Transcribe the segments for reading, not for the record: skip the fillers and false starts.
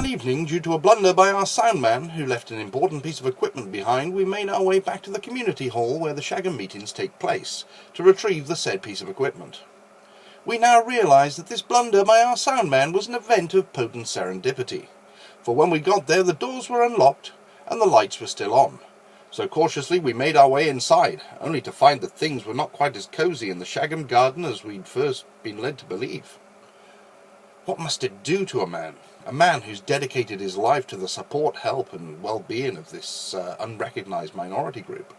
One evening, due to a blunder by our soundman, who left an important piece of equipment behind, we made our way back to the community hall where the SHAGEM meetings take place, to retrieve the said piece of equipment. We now realise that this blunder by our soundman was an event of potent serendipity, for when we got there the doors were unlocked and the lights were still on. So cautiously we made our way inside, only to find that things were not quite as cosy in the SHAGEM garden as we'd first been led to believe. What must it do to a man who's dedicated his life to the support, help and well-being of this unrecognised minority group?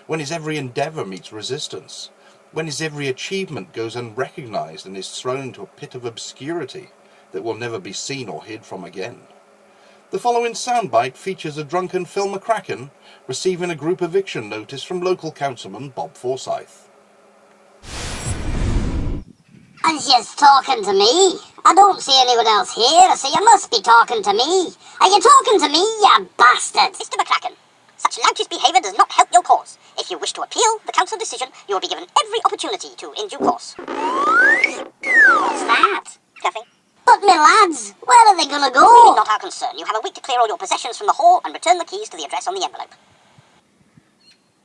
When his every endeavour meets resistance, when his every achievement goes unrecognised and is thrown into a pit of obscurity that will never be seen or heard from again. The following soundbite features a drunken Phil McCracken receiving a group eviction notice from local councilman Bob Forsyth. And she's talking to me. I don't see anyone else here, so you must be talking to me. Are you talking to me, you bastard? Mr. McCracken, such loutish behaviour does not help your cause. If you wish to appeal the council decision, you will be given every opportunity to in due course. What's that? Nothing. But me lads, where are they gonna go? Really not our concern. You have a week to clear all your possessions from the hall and return the keys to the address on the envelope.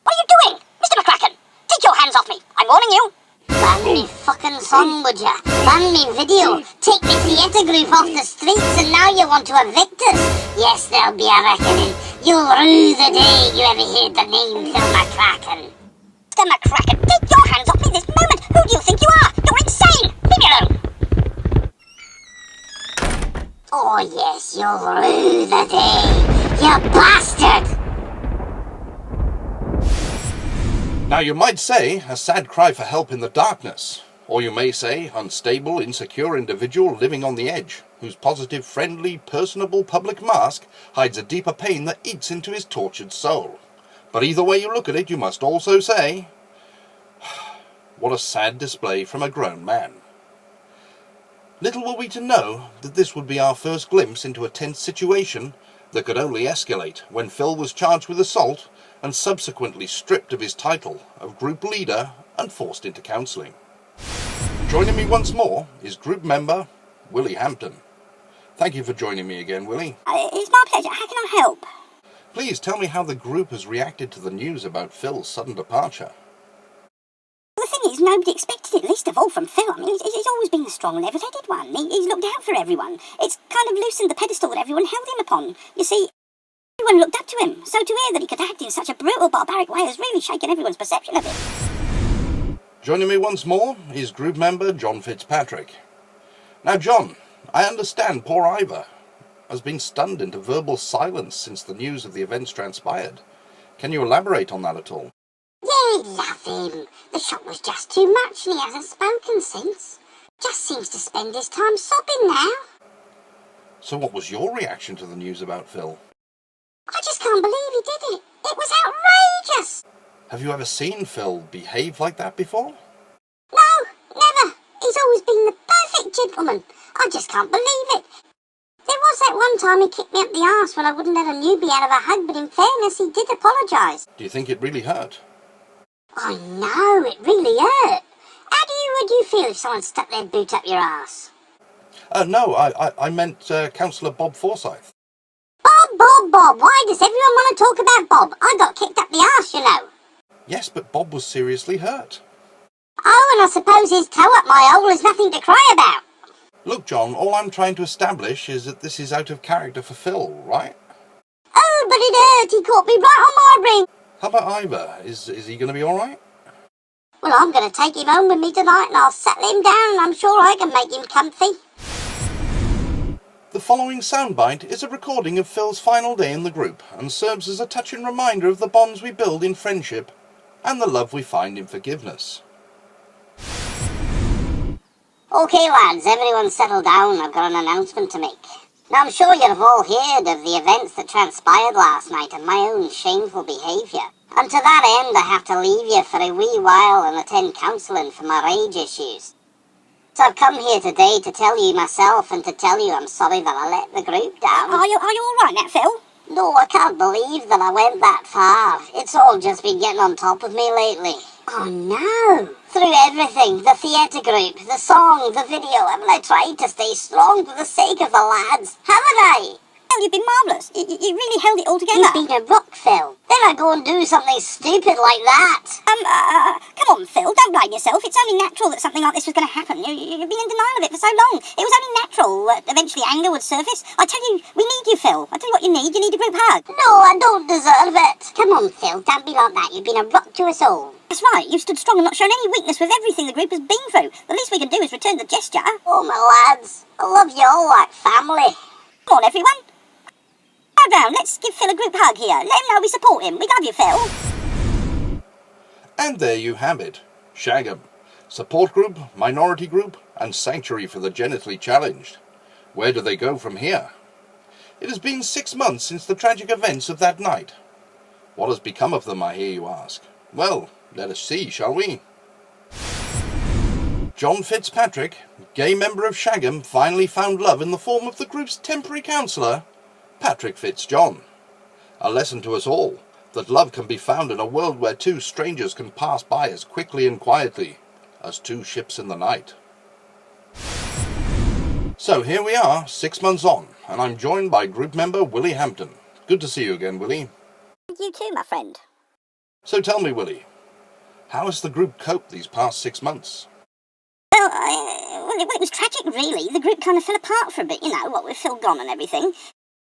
What are you doing? Mr. McCracken, take your hands off me. I'm warning you. Ban me fucking song, would ya? Ban me video. Take me theatre group off the streets and now you want to evict us? Yes, there'll be a reckoning. You'll rue the day you ever heard the name Phil McCracken. Mr. McCracken, take your hands off me this moment. Who do you think you are? You're insane. Leave me alone. Oh yes, you'll rue the day, you bastard! Now you might say, a sad cry for help in the darkness, or you may say, unstable, insecure individual living on the edge, whose positive, friendly, personable public mask hides a deeper pain that eats into his tortured soul. But either way you look at it, you must also say, what a sad display from a grown man. Little were we to know that this would be our first glimpse into a tense situation that could only escalate when Phil was charged with assault and subsequently stripped of his title of group leader and forced into counselling. Joining me once more is group member Willie Hampton. Thank you for joining me again, Willie. It's my pleasure. How can I help? Please tell me how the group has reacted to the news about Phil's sudden departure. The thing is, nobody expected it, least of all from Phil. I mean, he's always been a strong, level-headed one. He's looked out for everyone. It's kind of loosened the pedestal that everyone held him upon. You see, everyone looked up to him. So to hear that he could act in such a brutal, barbaric way has really shaken everyone's perception of it. Joining me once more is group member John Fitzpatrick. Now, John, I understand poor Ivor has been stunned into verbal silence since the news of the events transpired. Can you elaborate on that at all? Yeah, love him. The shock was just too much and he hasn't spoken since. Just seems to spend his time sobbing now. So what was your reaction to the news about Phil? I just can't believe he did it. It was outrageous. Have you ever seen Phil behave like that before? No, never. He's always been the perfect gentleman. I just can't believe it. There was that one time he kicked me up the arse when I wouldn't let a newbie out of a hug, but in fairness, he did apologise. Do you think it really hurt? I know, it really hurt. How would you feel if someone stuck their boot up your arse? No, I meant Councillor Bob Forsyth. Bob. Why does everyone want to talk about Bob? I got kicked up the arse, you know. Yes, but Bob was seriously hurt. Oh, and I suppose his toe up my hole is nothing to cry about. Look, John, all I'm trying to establish is that this is out of character for Phil, right? Oh, but it hurt. He caught me right on my ring. How about Ivor? Is he going to be all right? Well, I'm going to take him home with me tonight and I'll settle him down and I'm sure I can make him comfy. The following soundbite is a recording of Phil's final day in the group and serves as a touching reminder of the bonds we build in friendship and the love we find in forgiveness. Okay lads, everyone settle down. I've got an announcement to make. Now I'm sure you've all heard of the events that transpired last night and my own shameful behaviour. And to that end I have to leave you for a wee while and attend counselling for my rage issues. So I've come here today to tell you myself and to tell you I'm sorry that I let the group down. Are you all right now, Phil? No, I can't believe that I went that far. It's all just been getting on top of me lately. Oh no! Through everything, the theatre group, the song, the video, haven't I tried to stay strong for the sake of the lads? Haven't I? Phil, you've been marvellous. You really held it all together. You've been a rock, Phil. Then I go and do something stupid like that. Come on, Phil, don't blame yourself. It's only natural that something like this was going to happen. You've been in denial of it for so long. It was only natural that eventually anger would surface. I tell you, we need you, Phil. I tell you what you need. You need a group hug. No, I don't deserve it. Come on, Phil, don't be like that. You've been a rock to us all. That's right. You've stood strong and not shown any weakness with everything the group has been through. The least we can do is return the gesture. Oh, my lads, I love you all like family. Come on, everyone. Go round. Let's give Phil a group hug here. Let him know we support him. We love you, Phil. And there you have it. SHAGEM, support group, minority group, and sanctuary for the genitally challenged. Where do they go from here? It has been 6 months since the tragic events of that night. What has become of them, I hear you ask? Well, let us see, shall we? John Fitzpatrick, gay member of SHAGEM, finally found love in the form of the group's temporary counsellor, Patrick Fitzjohn. A lesson to us all, that love can be found in a world where two strangers can pass by as quickly and quietly as two ships in the night. So here we are, 6 months on, and I'm joined by group member Willie Hampton. Good to see you again, Willie. You too, my friend. So tell me, Willie, how has the group coped these past 6 months? Well, it was tragic, really. The group kind of fell apart for a bit, what with Phil gone and everything.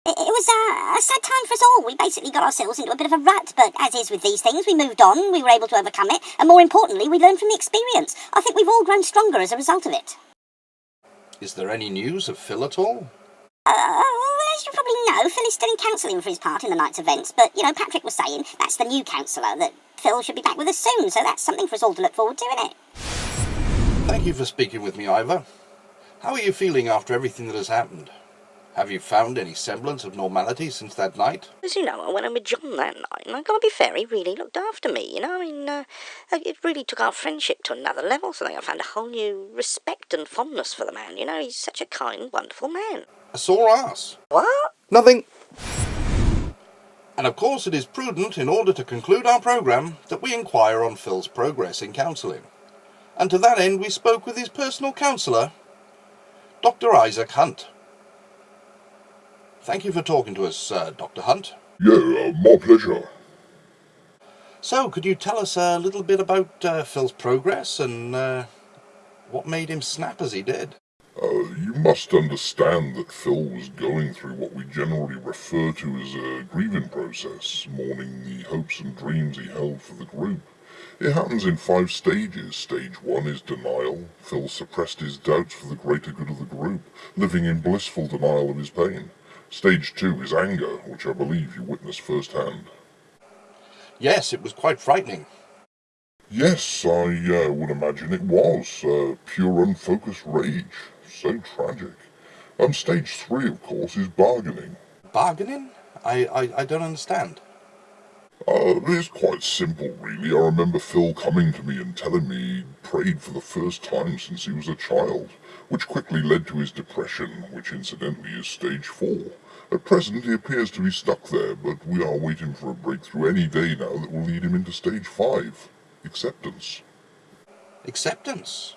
It was a sad time for us all. We basically got ourselves into a bit of a rut, but as is with these things, we moved on, we were able to overcome it, and more importantly, we learned from the experience. I think we've all grown stronger as a result of it. Is there any news of Phil at all? Well, as you probably know, Phil is still in counselling for his part in the night's events, but, Patrick was saying that's the new counsellor, that Phil should be back with us soon, so that's something for us all to look forward to, isn't it? Thank you for speaking with me, Ivor. How are you feeling after everything that has happened? Have you found any semblance of normality since that night? As you know, I went in with John that night, and I gotta be fair, he really looked after me, it really took our friendship to another level, so I found a whole new respect and fondness for the man, he's such a kind, wonderful man. A sore ass. What? Nothing. And of course it is prudent, in order to conclude our programme, that we inquire on Phil's progress in counselling. And to that end we spoke with his personal counsellor, Dr. Isaac Hunt. Thank you for talking to us, Dr. Hunt. Yeah, my pleasure. So, could you tell us a little bit about Phil's progress and what made him snap as he did? You must understand that Phil was going through what we generally refer to as a grieving process, mourning the hopes and dreams he held for the group. It happens in 5 stages. Stage 1 is denial. Phil suppressed his doubts for the greater good of the group, living in blissful denial of his pain. Stage 2 is anger, which I believe you witnessed firsthand. Yes, it was quite frightening. Yes, I would imagine it was. Pure unfocused rage. So tragic. Stage 3, of course, is bargaining. Bargaining? I don't understand. It's quite simple, really. I remember Phil coming to me and telling me he'd prayed for the first time since he was a child, which quickly led to his depression, which incidentally is stage 4. At present, he appears to be stuck there, but we are waiting for a breakthrough any day now that will lead him into stage 5. Acceptance. Acceptance?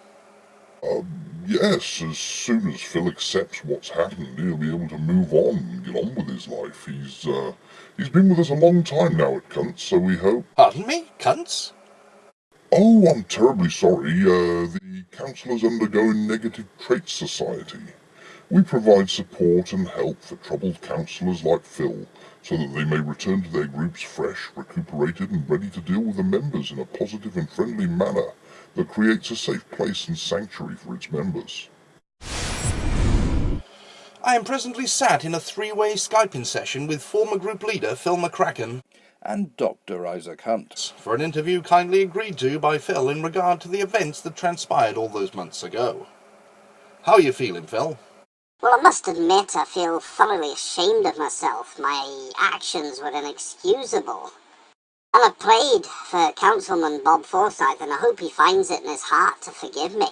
Yes, as soon as Phil accepts what's happened, he'll be able to move on and get on with his life. He's been with us a long time now at Cunts, so we hope... Pardon me? Cunts? Oh, I'm terribly sorry. The counsellor's undergoing Negative Traits Society. We provide support and help for troubled counsellors like Phil, so that they may return to their groups fresh, recuperated and ready to deal with the members in a positive and friendly manner that creates a safe place and sanctuary for its members. I am presently sat in a 3-way Skyping session with former group leader Phil McCracken and Dr. Isaac Hunt for an interview kindly agreed to by Phil in regard to the events that transpired all those months ago. How are you feeling, Phil? Well, I must admit I feel thoroughly ashamed of myself. My actions were inexcusable. And I prayed for Councilman Bob Forsyth, and I hope he finds it in his heart to forgive me.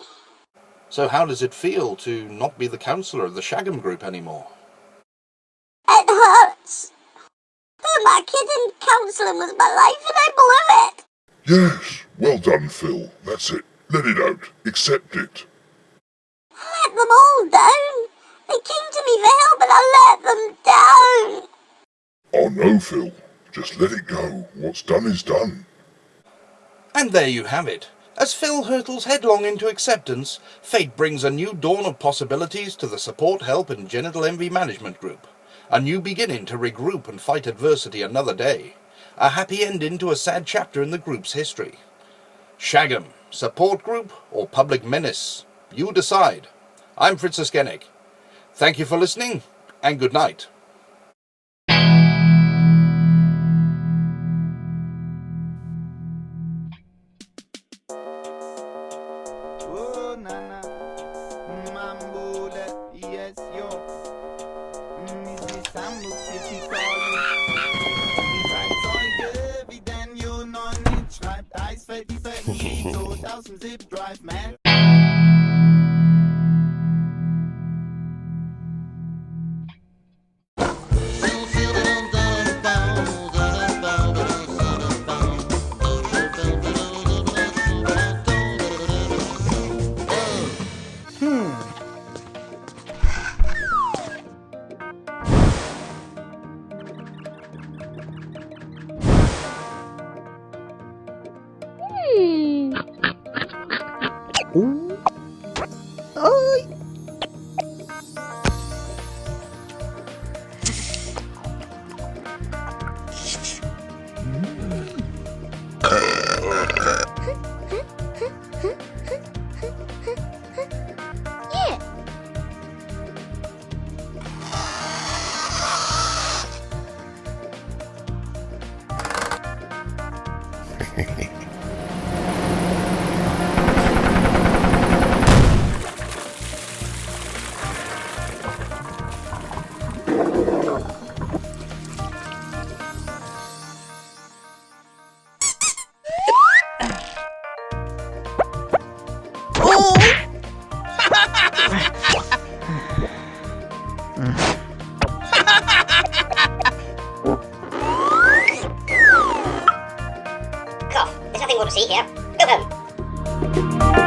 So how does it feel to not be the counsellor of the SHAGEM group anymore? It hurts. My kid in counselling was my life, and I blew it. Yes, well done, Phil. That's it. Let it out. Accept it. I let them all down. They came to me for help and I let them down. Oh no, Phil. Just let it go. What's done is done. And there you have it. As Phil hurtles headlong into acceptance, fate brings a new dawn of possibilities to the Support, Help and Genital Envy Management Group. A new beginning to regroup and fight adversity another day. A happy ending to a sad chapter in the group's history. SHAGEM, support group or public menace? You decide. I'm Fritz O'Skennick. Thank you for listening, and good night. Oh, nana, mambule, yes, yo. Missy Sambu, City Die Zeitzeuge, wie denn you noch nicht schreibt, Eisfeld, die Verlieb, tot aus dem Zip-Drive, man. Cough, there's nothing more to see here. Go home.